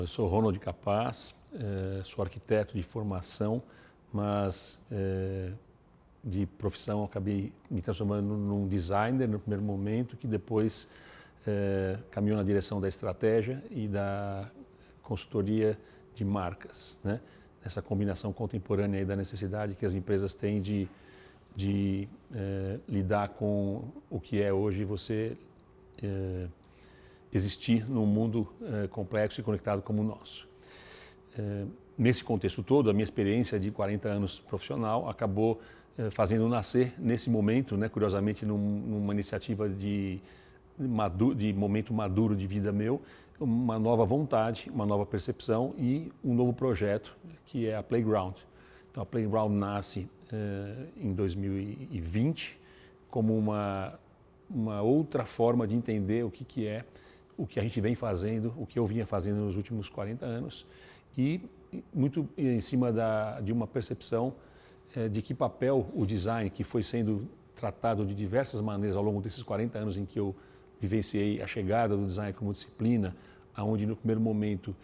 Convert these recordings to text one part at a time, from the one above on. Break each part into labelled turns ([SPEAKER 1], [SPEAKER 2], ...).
[SPEAKER 1] Eu sou Ronald Capaz, sou arquiteto de formação, mas de profissão acabei me transformando num designer no primeiro momento, que depois caminhou na direção da estratégia e da consultoria de marcas, né? Essa combinação contemporânea aí da necessidade que as empresas têm de lidar com o que é hoje você existir num mundo complexo e conectado como o nosso. Nesse contexto todo, a minha experiência de 40 anos profissional acabou fazendo nascer nesse momento, né, curiosamente numa iniciativa de momento maduro de vida meu, uma nova vontade, uma nova percepção e um novo projeto que é a Playground. Então a Playground nasce em 2020 como uma outra forma de entender o que é o que a gente vem fazendo, o que eu vinha fazendo nos últimos 40 anos e muito em cima de uma percepção de que papel o design, que foi sendo tratado de diversas maneiras ao longo desses 40 anos em que eu vivenciei a chegada do design como disciplina, onde no primeiro momento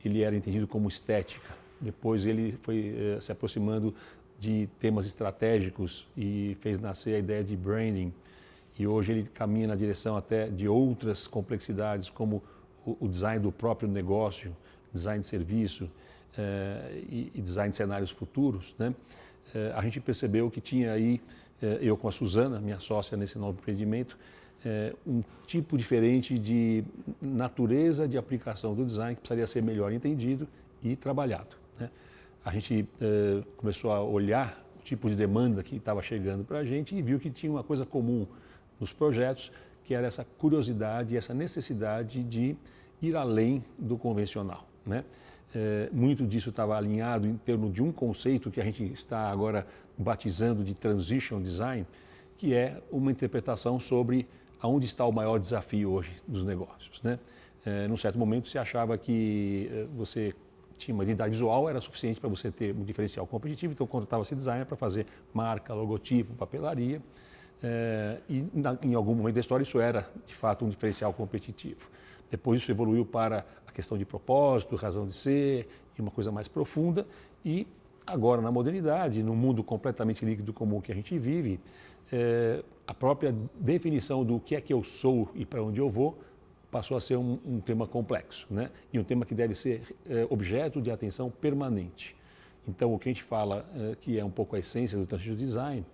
[SPEAKER 1] ele era entendido como estética, depois ele foi se aproximando de temas estratégicos e fez nascer a ideia de branding. E hoje ele caminha na direção até de outras complexidades, como o design do próprio negócio, design de serviço e design de cenários futuros, né? A gente percebeu que tinha aí, eu com a Suzana, minha sócia nesse novo empreendimento, um tipo diferente de natureza de aplicação do design que precisaria ser melhor entendido e trabalhado, né? A gente começou a olhar o tipo de demanda que estava chegando para a gente e viu que tinha uma coisa comum nos projetos, que era essa curiosidade, essa necessidade de ir além do convencional, né? Muito disso estava alinhado em torno de um conceito que a gente está agora batizando de Transition Design, que é uma interpretação sobre aonde está o maior desafio hoje dos negócios, né? Num certo momento se achava que você tinha uma identidade visual, era suficiente para você ter um diferencial competitivo, então contratava-se designer para fazer marca, logotipo, papelaria. Em algum momento da história isso era de fato um diferencial competitivo. Depois isso evoluiu para a questão de propósito, razão de ser e uma coisa mais profunda, e agora na modernidade, num mundo completamente líquido como o que a gente vive, a própria definição do que é que eu sou e para onde eu vou passou a ser um tema complexo, né? E um tema que deve ser objeto de atenção permanente. Então o que a gente fala que é um pouco a essência do Transition Design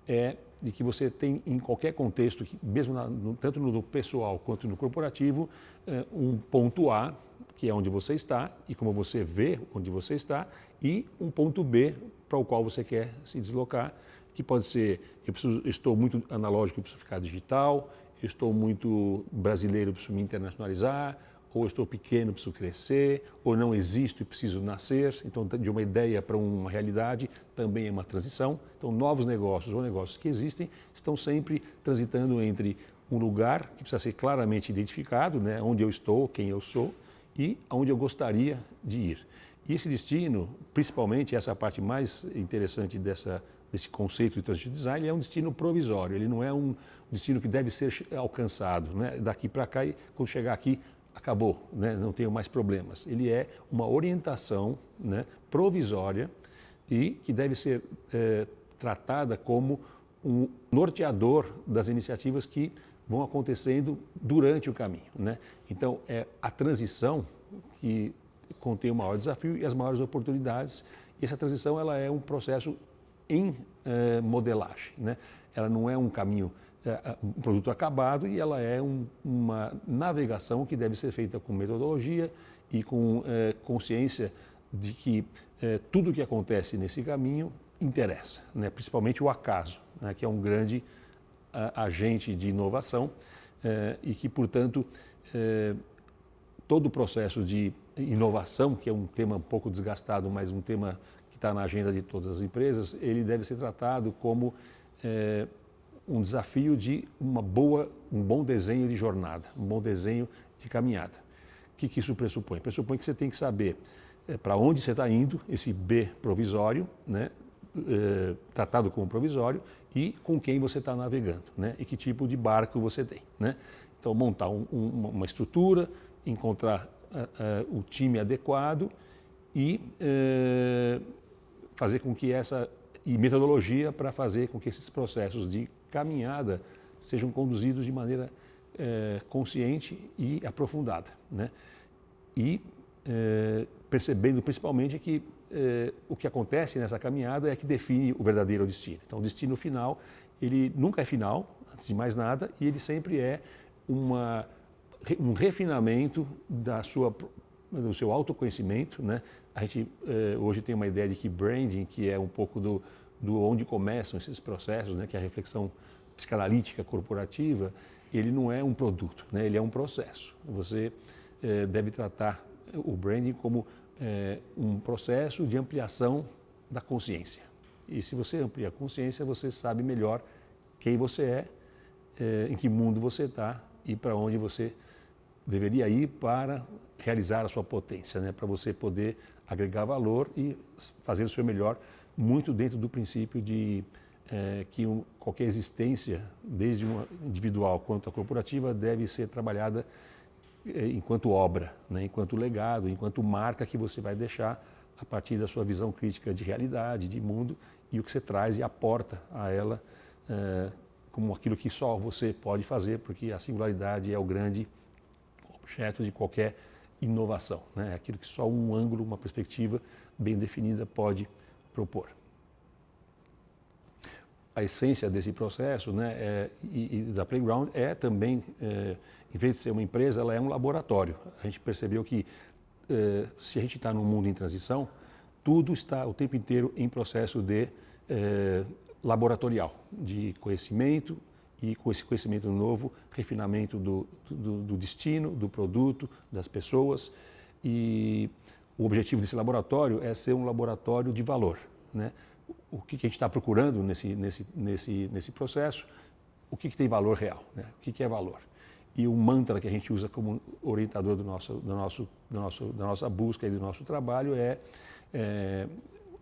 [SPEAKER 1] é de que você tem em qualquer contexto, mesmo tanto no pessoal quanto no corporativo, um ponto A, que é onde você está e como você vê onde você está, e um ponto B para o qual você quer se deslocar, que pode ser, eu estou muito analógico, eu preciso ficar digital, eu estou muito brasileiro, eu preciso me internacionalizar, ou estou pequeno, preciso crescer, ou não existo e preciso nascer. Então, de uma ideia para uma realidade também é uma transição. Então, novos negócios ou negócios que existem estão sempre transitando entre um lugar que precisa ser claramente identificado, né, onde eu estou, quem eu sou, e aonde eu gostaria de ir. E esse destino, principalmente essa parte mais interessante desse conceito de transition design, é um destino provisório. Ele não é um destino que deve ser alcançado, né, daqui para cá e quando chegar aqui acabou, né? Não tenho mais problemas. Ele é uma orientação, né, provisória e que deve ser tratada como um norteador das iniciativas que vão acontecendo durante o caminho, né? Então, é a transição que contém o maior desafio e as maiores oportunidades. E essa transição ela é um processo em modelagem, né? Ela não é um caminho, um produto acabado, e ela é uma navegação que deve ser feita com metodologia e com consciência de que tudo o que acontece nesse caminho interessa, né? Principalmente o acaso, né? Que é um grande agente de inovação e que, portanto, todo o processo de inovação, que é um tema um pouco desgastado, mas um tema que está na agenda de todas as empresas, ele deve ser tratado como um desafio de um bom desenho de jornada, um bom desenho de caminhada. O que isso pressupõe? Pressupõe que você tem que saber para onde você está indo, esse B provisório, né, tratado como provisório, e com quem você está navegando, né, e que tipo de barco você tem, né? Então, montar uma estrutura, encontrar o time adequado e fazer com que e metodologia para fazer com que esses processos de caminhada sejam conduzidos de maneira consciente e aprofundada, né? E percebendo principalmente que o que acontece nessa caminhada é que define o verdadeiro destino. Então, o destino final, ele nunca é final, antes de mais nada, e ele sempre é um refinamento do seu autoconhecimento, né? A gente hoje tem uma ideia de que branding, que é um pouco do onde começam esses processos, né? Que é a reflexão psicanalítica corporativa, ele não é um produto, né? Ele é um processo. Você deve tratar o branding como um processo de ampliação da consciência. E se você amplia a consciência, você sabe melhor quem você em que mundo você está e para onde você deveria ir para realizar a sua potência, né? Para você poder agregar valor e fazer o seu melhor, muito dentro do princípio de que qualquer existência, desde uma individual quanto a corporativa, deve ser trabalhada enquanto obra, né? Enquanto legado, enquanto marca que você vai deixar a partir da sua visão crítica de realidade, de mundo, e o que você traz e aporta a ela como aquilo que só você pode fazer, porque a singularidade é o grande objeto de qualquer inovação, né? Aquilo que só um ângulo, uma perspectiva bem definida pode propor. A essência desse processo, né, e da Playground é também, em vez de ser uma empresa, ela é um laboratório. A gente percebeu que se a gente está num mundo em transição, tudo está o tempo inteiro em processo de laboratorial, de conhecimento, e com esse conhecimento novo, refinamento do destino, do produto, das pessoas. E o objetivo desse laboratório é ser um laboratório de valor, né? O que a gente está procurando nesse processo, o que tem valor real, né? O que é valor. E o mantra que a gente usa como orientador da nossa busca e do nosso trabalho é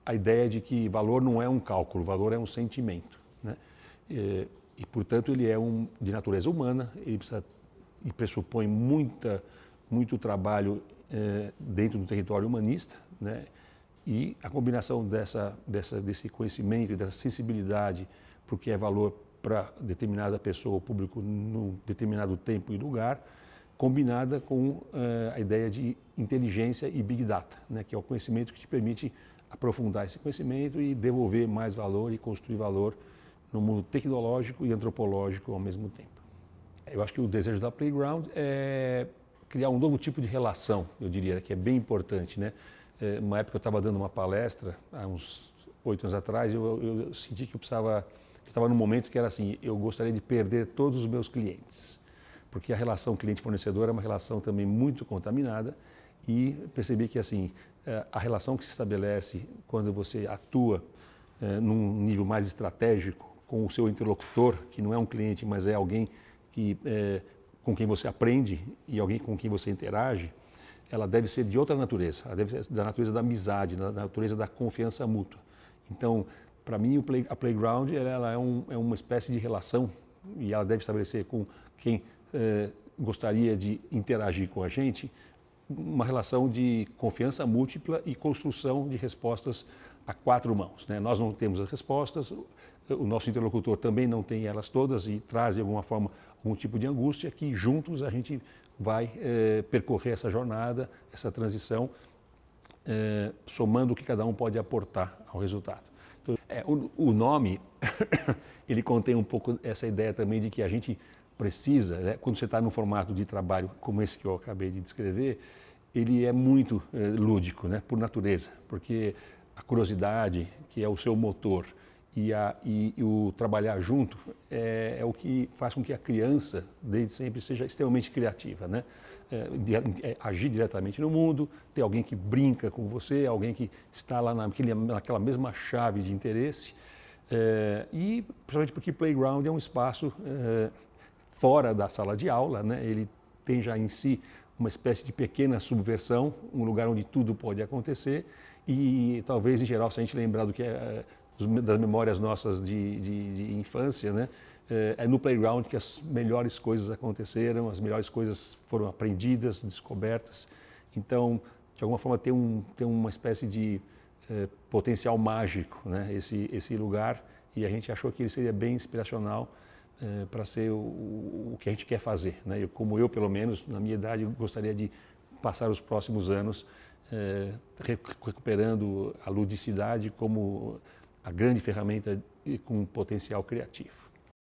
[SPEAKER 1] a ideia de que valor não é um cálculo, valor é um sentimento, né? E, portanto, ele é de natureza humana, ele pressupõe muito trabalho dentro do território humanista, né? E a combinação desse conhecimento e dessa sensibilidade para o que é valor para determinada pessoa ou público num determinado tempo e lugar, combinada com a ideia de inteligência e Big Data, né? Que é o conhecimento que te permite aprofundar esse conhecimento e devolver mais valor e construir valor no mundo tecnológico e antropológico ao mesmo tempo. Eu acho que o desejo da Playground é criar um novo tipo de relação, eu diria, que é bem importante, né? Uma época eu estava dando uma palestra, há uns 8 anos atrás, eu senti que eu estava num momento que era assim, eu gostaria de perder todos os meus clientes, porque a relação cliente-fornecedor é uma relação também muito contaminada e percebi que assim, a relação que se estabelece quando você atua num nível mais estratégico com o seu interlocutor, que não é um cliente, mas é alguém com quem você aprende e alguém com quem você interage, ela deve ser de outra natureza, ela deve ser da natureza da amizade, da natureza da confiança mútua. Então, para mim, a Playground ela é uma espécie de relação e ela deve estabelecer com quem gostaria de interagir com a gente uma relação de confiança múltipla e construção de respostas a 4 mãos, né? Nós não temos as respostas, o nosso interlocutor também não tem elas todas e traz de alguma forma algum tipo de angústia que juntos a gente vai percorrer essa jornada, essa transição, somando o que cada um pode aportar ao resultado. Então, o nome, ele contém um pouco essa ideia também de que a gente precisa, né, quando você está num formato de trabalho como esse que eu acabei de descrever, ele é muito lúdico, né, por natureza, porque a curiosidade, que é o seu motor, e o trabalhar junto é o que faz com que a criança, desde sempre, seja extremamente criativa, né? Agir diretamente no mundo, ter alguém que brinca com você, alguém que está lá naquela mesma chave de interesse, e principalmente porque Playground é um espaço fora da sala de aula, né? Ele tem já em si uma espécie de pequena subversão, um lugar onde tudo pode acontecer e talvez, em geral, se a gente lembrar do que das memórias nossas de infância, né? É no playground que as melhores coisas aconteceram, as melhores coisas foram aprendidas, descobertas. Então, de alguma forma, tem uma espécie de potencial mágico, né? Esse lugar, e a gente achou que ele seria bem inspiracional para ser o que a gente quer fazer, né? Como eu, pelo menos, na minha idade, gostaria de passar os próximos anos recuperando a ludicidade como a grande ferramenta com potencial criativo.